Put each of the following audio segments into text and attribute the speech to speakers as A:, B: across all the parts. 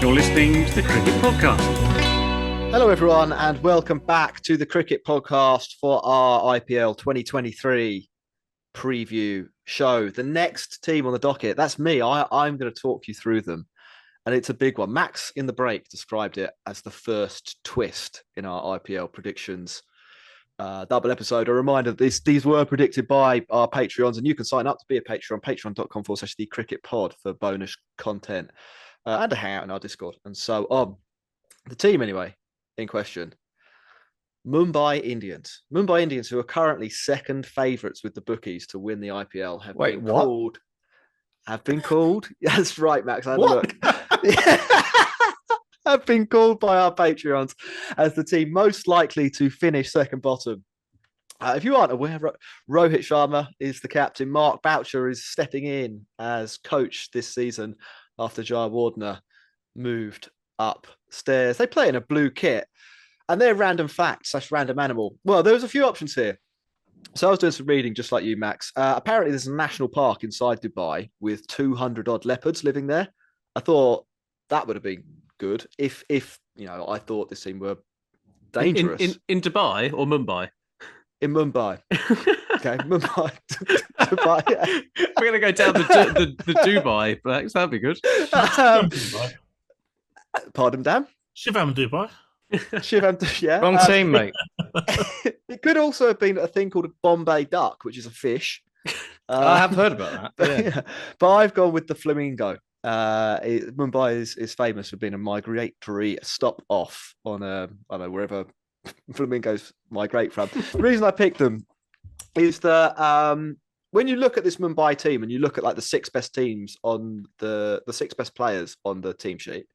A: You're listening to the Cricket Podcast.
B: Hello, everyone, and welcome back to the Cricket Podcast for our IPL 2023 preview show. The next team on the docket, that's me. I'm going to talk you through them, and it's a big one. Max, in the break, described it as the first twist in our IPL predictions double episode. A reminder that these were predicted by our Patreons, and you can sign up to be a Patreon, patreon.com/the Cricket Pod for bonus content and a hangout in our Discord and so on. The team, anyway, in question, Mumbai Indians. Mumbai Indians, who are currently second favourites with the bookies to win the IPL, have been called. That's right, Max. I had a look. Have been called by our Patreons as the team most likely to finish second bottom. If you aren't aware, Rohit Sharma is the captain. Mark Boucher is stepping in as coach this season after Jayawardene moved upstairs. They play in a blue kit, and they're random facts / random animal. Well, there was a few options here. So I was doing some reading just like you, Max. Apparently there's a national park inside Dubai with 200 odd leopards living there. I thought that would have been good if I thought this team were dangerous.
C: In Dubai or Mumbai?
B: In Mumbai. Okay, Mumbai. Dubai, yeah.
C: We're going to go down the Dubai, Blacks. That'd be good.
B: Pardon, Dan?
D: Shivam Dubai.
B: Shivam, yeah.
C: Wrong team, mate.
B: It could also have been a thing called a Bombay duck, which is a fish.
C: I have heard about that.
B: Yeah. But I've gone with the flamingo. Mumbai is famous for being a migratory stop off on wherever flamingos migrate from. The reason I picked them is that when you look at this Mumbai team and you look at like the six best teams on the six best players on the team sheet,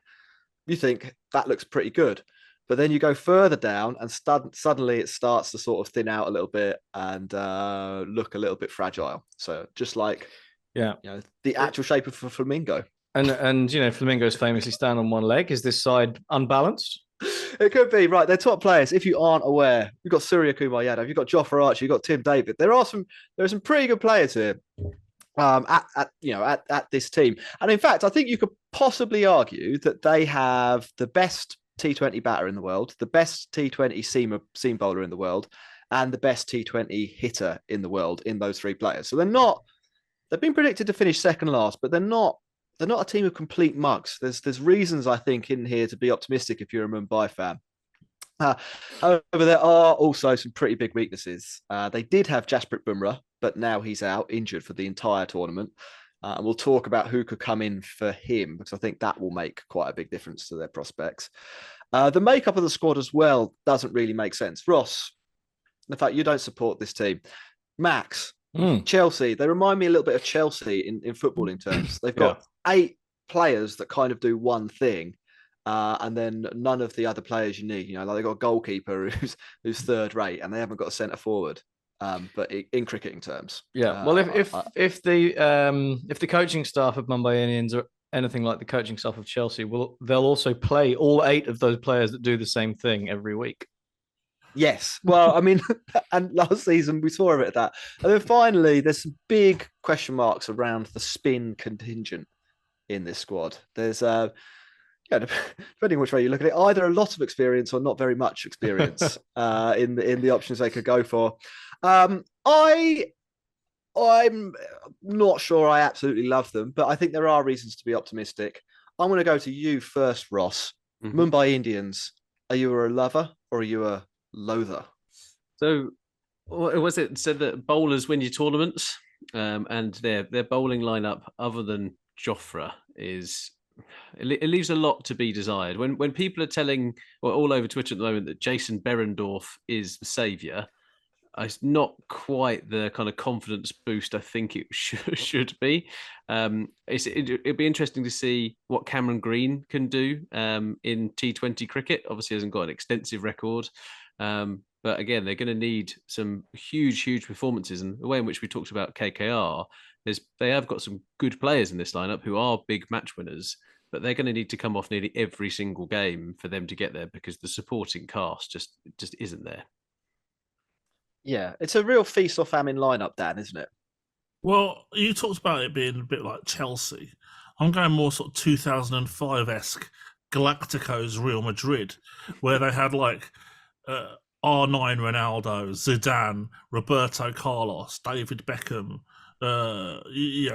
B: you think that looks pretty good. But then you go further down and suddenly it starts to sort of thin out a little bit and look a little bit fragile. So just like the actual shape of a flamingo.
E: And flamingos famously stand on one leg. Is this side unbalanced?
B: It could be, right. They're top players. If you aren't aware, you've got Surya Kumar Yadav, you've got Jofra Archer, you've got Tim David. There are some pretty good players here at this team. And in fact, I think you could possibly argue that they have the best T20 batter in the world, the best T20 seam bowler in the world, and the best T20 hitter in the world in those three players. So they've been predicted to finish second last, but they're not a team of complete mugs. There's reasons, I think, in here to be optimistic if you're a Mumbai fan. However, there are also some pretty big weaknesses. They did have Jasprit Bumrah, but now he's out injured for the entire tournament. And we'll talk about who could come in for him, because I think that will make quite a big difference to their prospects. The makeup of the squad as well doesn't really make sense. Ross, in fact, you don't support this team. Max, Chelsea, they remind me a little bit of Chelsea in footballing terms. They've got 8 players that kind of do one thing, and then none of the other players you need. Like they've got a goalkeeper who's third rate, and they haven't got a centre forward. But in cricketing terms,
E: Well, if the coaching staff of Mumbai Indians are anything like the coaching staff of Chelsea, they'll also play all 8 of those players that do the same thing every week.
B: Yes. Well, I mean, and last season we saw a bit of that. And then finally, there's some big question marks around the spin contingent in this squad. There's depending which way you look at it, either a lot of experience or not very much experience in the options they could go for. I'm not sure I absolutely love them, but I think there are reasons to be optimistic. I'm going to go to you first, Ross. Mm-hmm. Mumbai Indians, are you a lover or are you a loather?
C: So, was it said that bowlers win your tournaments, and their bowling lineup, other than Jofra, it leaves a lot to be desired. When people are telling all over Twitter at the moment that Jason Behrendorff is the saviour, it's not quite the kind of confidence boost I think it should be. It'd be interesting to see what Cameron Green can do in T20 cricket. Obviously, hasn't got an extensive record. But again, they're going to need some huge performances. And the way in which we talked about KKR, they have got some good players in this lineup who are big match winners, but they're going to need to come off nearly every single game for them to get there, because the supporting cast just isn't there.
B: Yeah, it's a real feast or famine lineup, Dan, isn't it?
D: Well, you talked about it being a bit like Chelsea. I'm going more sort of 2005-esque Galacticos Real Madrid, where they had like R9 Ronaldo, Zidane, Roberto Carlos, David Beckham,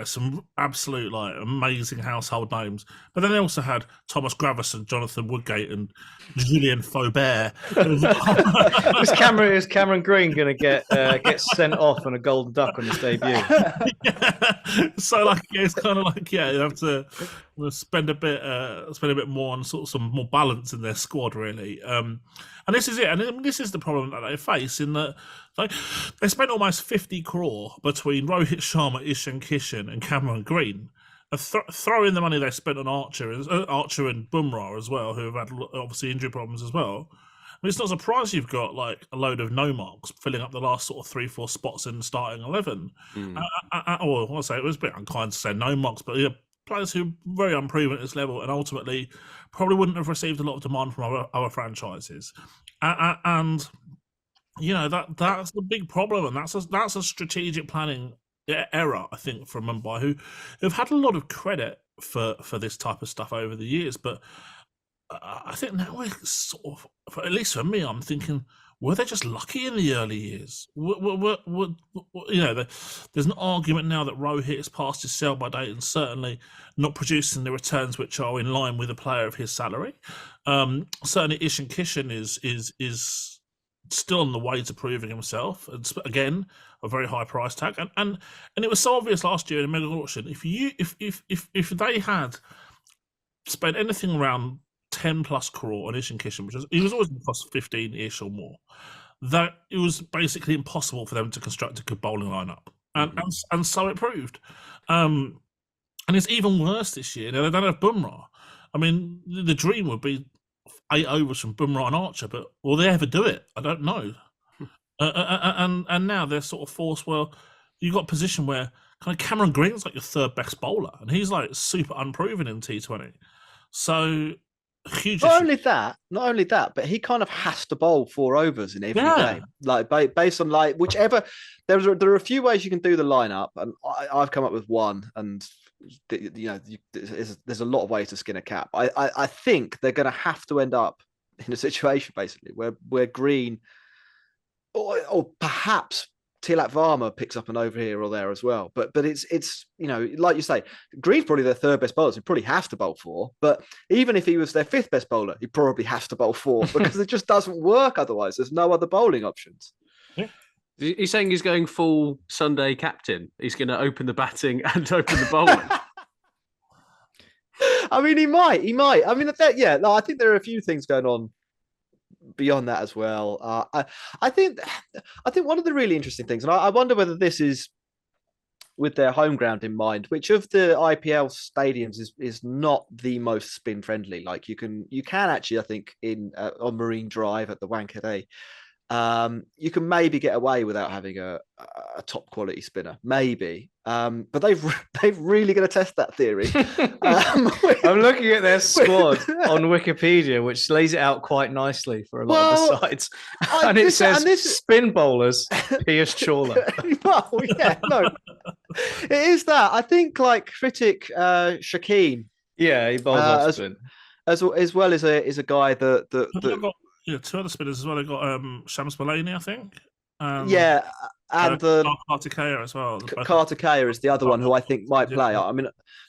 D: some absolute like amazing household names. But then they also had Thomas Gravison, Jonathan Woodgate, and Julien Faubert.
E: Is Cameron Green going to get sent off on a golden duck on his debut?
D: Yeah. So like it's kind of like you have to spend a bit more on sort of some more balance in their squad, really. And this is it. And this is the problem that they face in that they spent almost 50 crore between Rohit Sharma, Ishan Kishan, and Cameron Green. Throw in the money they spent on Archer and Bumrah as well, who have had obviously injury problems as well. I mean, it's not surprised you've got like a load of no marks filling up the last sort of 3-4 spots in the starting 11. Or I'll say it was a bit unkind to say no marks, but players who are very unproven at this level and ultimately probably wouldn't have received a lot of demand from other franchises. And that's the big problem, and that's a strategic planning error, I think, from Mumbai, who've had a lot of credit for this type of stuff over the years. But I think now we're sort of, at least for me, I'm thinking, were they just lucky in the early years? There's an argument now that Rohit has passed his sell-by date and certainly not producing the returns which are in line with a player of his salary. Certainly, Ishan Kishan is still on the way to proving himself. And again, a very high price tag. And it was so obvious last year in a mega auction. If they had spent anything around 10 plus crore on Ishan Kishan, which he was always going to cost 15-ish or more, that it was basically impossible for them to construct a good bowling lineup. And so it proved. And it's even worse this year. Now, they don't have Bumrah. I mean, the dream would be 8 overs from Bumrah and Archer, but will they ever do it? I don't know. And now they're sort of forced, well, you've got a position where kind of Cameron Green's like your third best bowler, and he's like super unproven in T20. So huge.
B: Not only that, but he kind of has to bowl 4 overs in every game. Like based on like whichever. There are a few ways you can do the lineup, and I've come up with one. And there's a lot of ways to skin a cat. I think they're going to have to end up in a situation basically where Green or perhaps Tilak Varma picks up an over here or there as well. But it's like you say, Green's probably their third best bowler. So he probably has to bowl 4. But even if he was their 5th best bowler, he probably has to bowl 4 because it just doesn't work otherwise. There's no other bowling options.
C: Yeah. He's saying he's going full Sunday captain. He's going to open the batting and open the bowling.
B: I mean, he might. I mean, I think there are a few things going on beyond that as well. I think one of the really interesting things, and I wonder whether this is with their home ground in mind, which of the IPL stadiums is not the most spin friendly. Like you can actually, I think, on Marine Drive at the Wankhede, you can maybe get away without having a top quality spinner, maybe. But they've really going to test that theory.
E: I'm looking at their squad on Wikipedia, which lays it out quite nicely for a lot of the sides. And it says spin bowlers, Piyush Chawla.
B: Well, yeah, no, it is that. I think like critic Shakeen.
E: Yeah, he bowls off spin.
B: As well as a guy that
D: 2 other spinners as well. They got Shams Mullaney, I think.
B: And
D: Kartikeya as well.
B: Kartikeya is the other one who I think might play. I mean,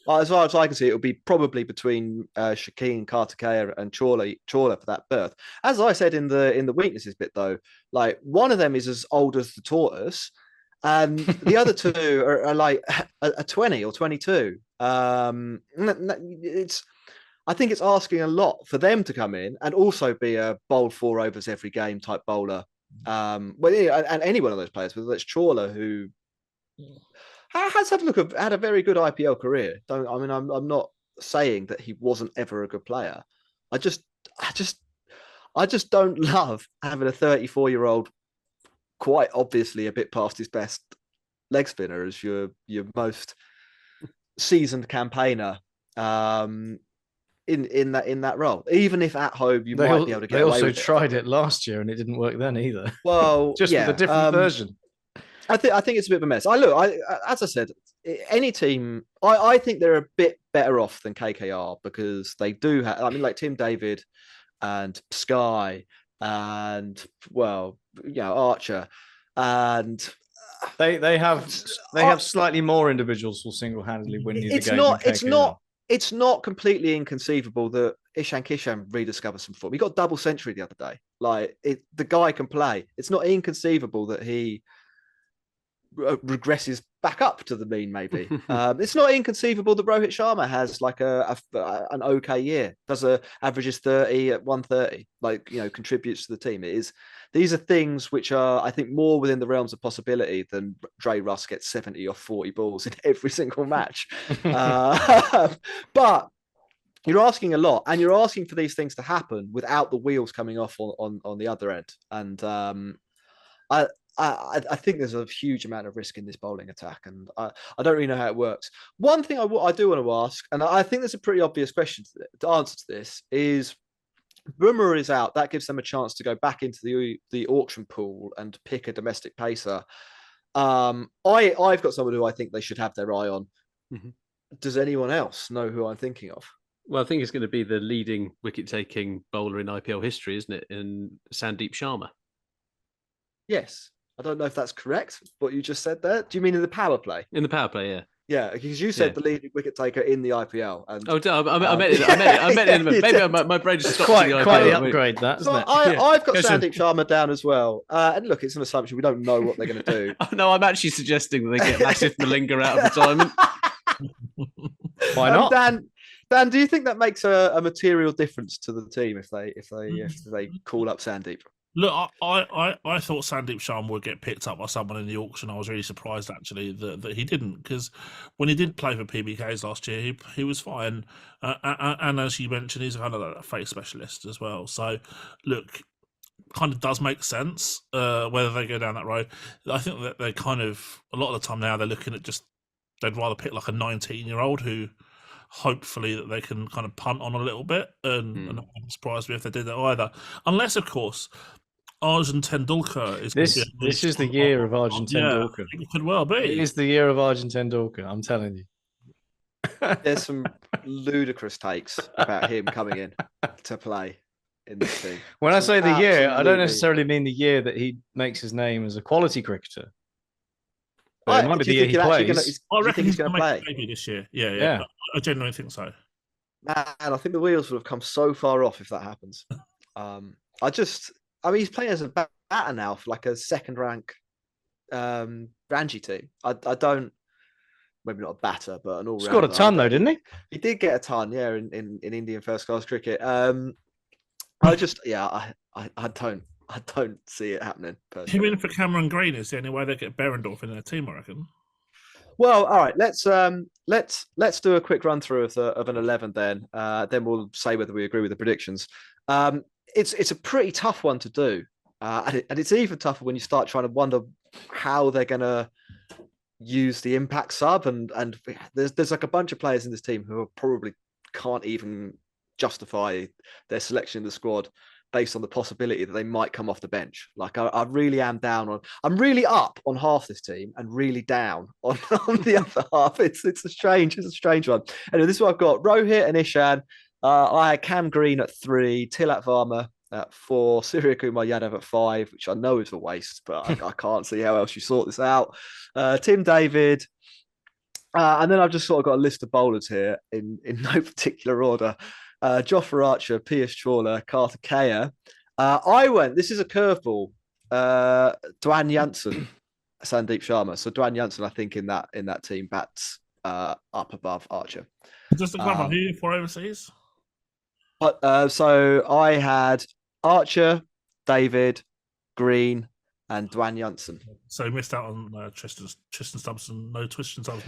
B: as far as I can see, it'll be probably between Shakeen, Kartikeya, and Chawla for that berth. As I said in the weaknesses bit, though, like one of them is as old as the tortoise, and the other 2 are like a 20 or 22. I think it's asking a lot for them to come in and also be a bowl 4 overs every game type bowler. And any one of those players, whether it's Chawla, who has had a very good IPL career. I'm not saying that he wasn't ever a good player. I just don't love having a 34-year-old, quite obviously a bit past his best leg spinner as your most seasoned campaigner. In that role, even if at home you might be able to get away with it.
E: They also tried it last year and it didn't work then either.
B: Well,
E: just with a different version.
B: I think it's a bit of a mess. As I said, any team, I think they're a bit better off than KKR because they do have, I mean, like Tim David and Sky and, well, Archer. And
E: they have slightly more individuals who single-handedly win you the game.
B: It's not completely inconceivable that Ishan Kishan rediscovers some form. He got double century the other day. Like the guy can play. It's not inconceivable that he regresses back up to the mean. Maybe it's not inconceivable that Rohit Sharma has like an okay year. Averages 30 at 130. Like contributes to the team. These are things which are, I think, more within the realms of possibility than Dre Russ gets 70 or 40 balls in every single match. But you're asking a lot, and you're asking for these things to happen without the wheels coming off on the other end. And I think there's a huge amount of risk in this bowling attack, and I don't really know how it works. One thing I do want to ask, and I think there's a pretty obvious question to answer to this, is Bumrah is out. That gives them a chance to go back into the auction pool and pick a domestic pacer. I've got someone who I think they should have their eye on.
C: Mm-hmm.
B: Does anyone else know who I'm thinking of?
C: Well, I think it's going to be the leading wicket-taking bowler in IPL history, isn't it? In Sandeep Sharma.
B: Yes. I don't know if that's correct, what you just said there. Do you mean in the power play?
C: In the power play, yeah.
B: Yeah, because you said the leading wicket taker in the IPL. And,
C: I meant it. Maybe my brain just stopped.
E: Quite the upgrade, that, isn't it?
B: I've got Sandeep Sharma down as well. And look, it's an assumption. We don't know what they're going to do.
C: No, I'm actually suggesting that they get massive Malinga out of retirement.
E: Why not?
B: Dan, do you think that makes a material difference to the team if they call up Sandeep?
D: Look, I thought Sandeep Sharma would get picked up by someone in the auction. I was really surprised, actually, that he didn't, because when he did play for PBKs last year, he was fine. And as you mentioned, he's kind of a face specialist as well. So, look, kind of does make sense whether they go down that road. I think that they kind of, a lot of the time now, they're looking at they'd rather pick like a 19-year-old who hopefully that they can kind of punt on a little bit. And it wouldn't surprise me if they did that either. Unless, of course, Arjun Tendulkar is.
E: This is the year of Arjun Tendulkar.
D: Yeah, it could well be.
E: It is the year of Arjun Tendulkar. I'm telling you.
B: There's some ludicrous takes about him coming in to play in this team.
E: When I say the year, I don't necessarily mean the year that he makes his name as a quality cricketer. But it might be the year he plays.
D: I reckon he's going to play maybe this year. Yeah. I genuinely think so.
B: Man, I think the wheels would have come so far off if that happens. He's playing as a batter now for like a second rank Ranji team. I don't, maybe not a batter, but an all-round.
E: Scored a ton though, didn't he?
B: He did get a ton, yeah, in Indian first class cricket. I don't see it happening.
D: You mean for Cameron Green is the only way they get Berendorf in their team, I reckon.
B: Well, all right. Let's do a quick run through of an 11 then. Then we'll say whether we agree with the predictions. It's a pretty tough one to do, and it's even tougher when you start trying to wonder how they're going to use the impact sub, and there's like a bunch of players in this team who probably can't even justify their selection in the squad based on the possibility that they might come off the bench. Like I really am I'm really up on half this team and really down on the other half. It's a strange one. Anyway, this is what I've got: Rohit and Ishan. I had Cam Green at 3, Tilak Varma at 4, Surya Kumar Yadav at 5, which I know is a waste, but I can't see how else you sort this out. Tim David. And then I've just sort of got a list of bowlers here in no particular order. Jofra Archer, Piyush Chawla, Carter Kea. This is a curveball, Dwan Janssen, Sandeep Sharma. So Dwan Janssen, I think in that team bats up above Archer.
D: Just to clarify, who for overseas?
B: So I had Archer, David, Green, and Dwan Janssen.
D: So you missed out on Tristan Stubbs. No Tristan Stubbs.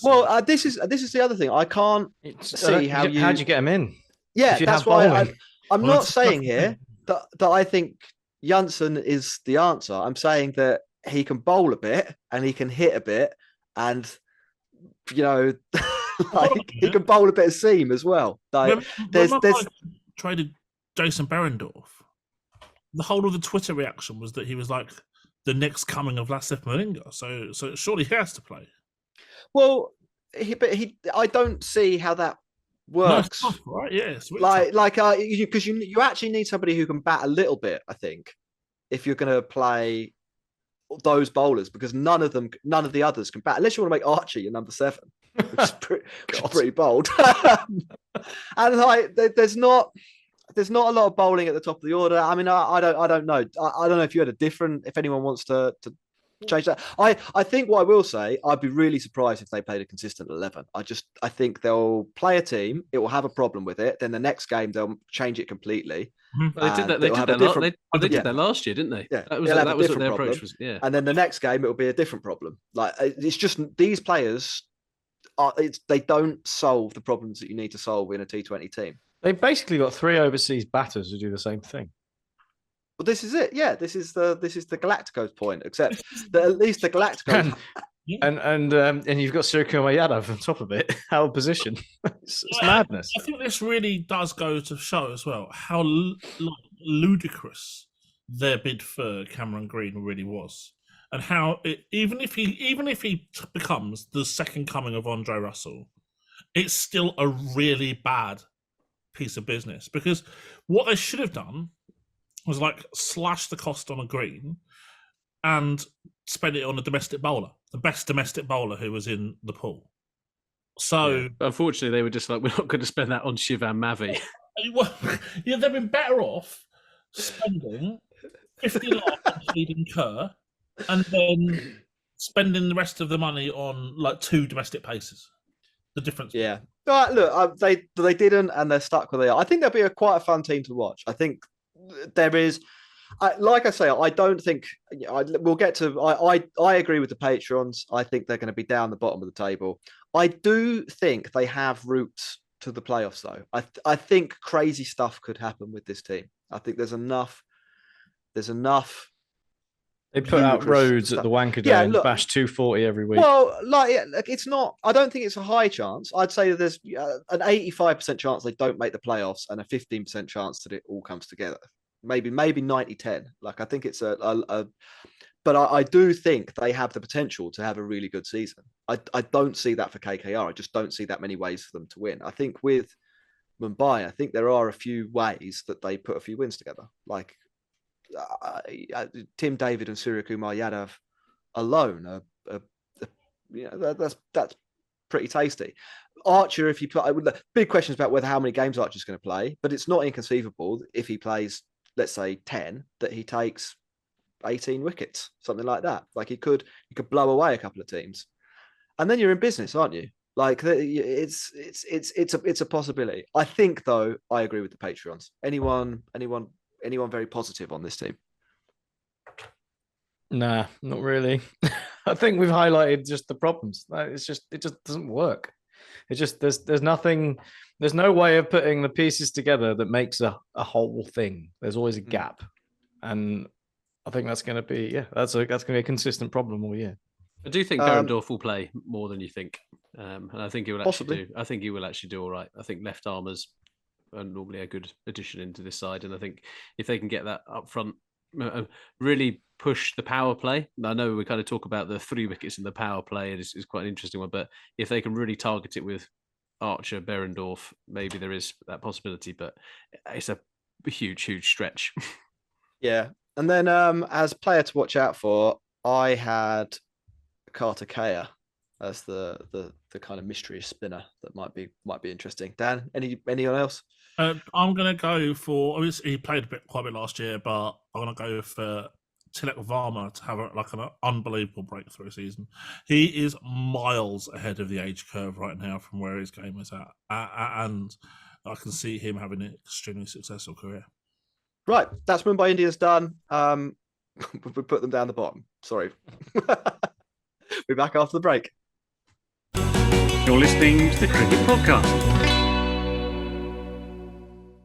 B: Well, this is the other thing. I can't see how'd
E: you get him in?
B: Yeah, that's why I'm not saying here that I think Janssen is the answer. I'm saying that he can bowl a bit and he can hit a bit, and he can bowl a bit of seam as well. Like, there's
D: traded Jason Berendorf. The whole of the Twitter reaction was that he was like the next coming of Lasith Malinga. So surely he has to play.
B: Well, I don't see how that works.
D: No, it's tough, right? Yeah, it's really tough.
B: Because you actually need somebody who can bat a little bit. I think if you're going to play those bowlers, because none of the others can bat, unless you want to make Archie your number 7, which is pretty bold. And like, there's not a lot of bowling at the top of the order. I mean, I don't know. I don't know if you had if anyone wants to change that. I think what I will say, I'd be really surprised if they played a consistent 11. I think they'll play a team, it will have a problem with it. Then the next game they'll change it completely.
C: Well, they did that last year, didn't they?
B: Yeah,
C: that was what their approach was. Yeah,
B: and then the next game it will be a different problem. Like, it's just these players they don't solve the problems that you need to solve in a T20 team.
E: They basically got 3 overseas batters who do the same thing.
B: Well, this is it. Yeah, this is the Galacticos point, except that at least the Galacticos
E: and you've got Suryakumar Yadav on top of it. Out of position. It's madness.
D: I think this really does go to show as well how ludicrous their bid for Cameron Green really was, and how even if he becomes the second coming of Andre Russell, it's still a really bad piece of business, because what they should have done was like slash the cost on a Green and spend it on a domestic bowler, the best domestic bowler who was in the pool. So
C: unfortunately, they were just like, we're not going to spend that on Shivam Mavi.
D: Well, yeah, they've been better off spending 50 lakh on feeding Kerr and then spending the rest of the money on like 2 domestic paces. The difference.
B: Yeah. But look, they didn't, and they're stuck where they are. I think they'll be quite a fun team to watch. I think there is, like I say, I don't think we'll get to. I agree with the Patrons. I think they're going to be down the bottom of the table. I do think they have routes to the playoffs, though. I think crazy stuff could happen with this team. I think there's enough.
E: They put out Rhodes at the Wanker Day and bash 240 every week.
B: Well, it's not. I don't think it's a high chance. I'd say that there's an 85% chance they don't make the playoffs and a 15% chance that it all comes together. Maybe 90-10. Like, I think it's but I do think they have the potential to have a really good season. I don't see that for KKR. I just don't see that many ways for them to win. I think with Mumbai, I think there are a few ways that they put a few wins together. Like, Tim David and Suryakumar Yadav alone that's pretty tasty. Archer, if you play, big questions about how many games Archer's going to play, but it's not inconceivable if he plays, let's say 10, that he takes 18 wickets, something like that. Like, he could blow away a couple of teams, and then you're in business, aren't you? Like, it's a possibility. I think, though, I agree with the Patreons. Anyone very positive on this team?
E: Nah, not really. I think we've highlighted just the problems. It just doesn't work. It's just there's nothing. There's no way of putting the pieces together that makes a whole thing. There's always a gap, and I think that's going to be that's going to be a consistent problem all year.
C: I do think Berendorf will play more than you think, and I think he will
B: possibly.
C: I think he will actually do all right. I think left armers are normally a good addition into this side, and I think if they can get that up front, really push the power play. I know we kind of talk about the 3 wickets in the power play, and it's quite an interesting one, but if they can really target it with Archer, Berendorf, maybe there is that possibility, but it's a huge stretch.
B: Yeah. And then as player to watch out for, I had Carter Kea as the kind of mystery spinner that might be interesting. Dan, anyone else?
D: I'm going to go for. Obviously, he played quite a bit last year, but I'm going to go for Tilak Varma to have an unbelievable breakthrough season. He is miles ahead of the age curve right now from where his game is at, and I can see him having an extremely successful career.
B: Right, that's Mumbai Indians done. We put them down the bottom. Sorry. We're back after the break.
A: You're listening to the Cricket Podcast.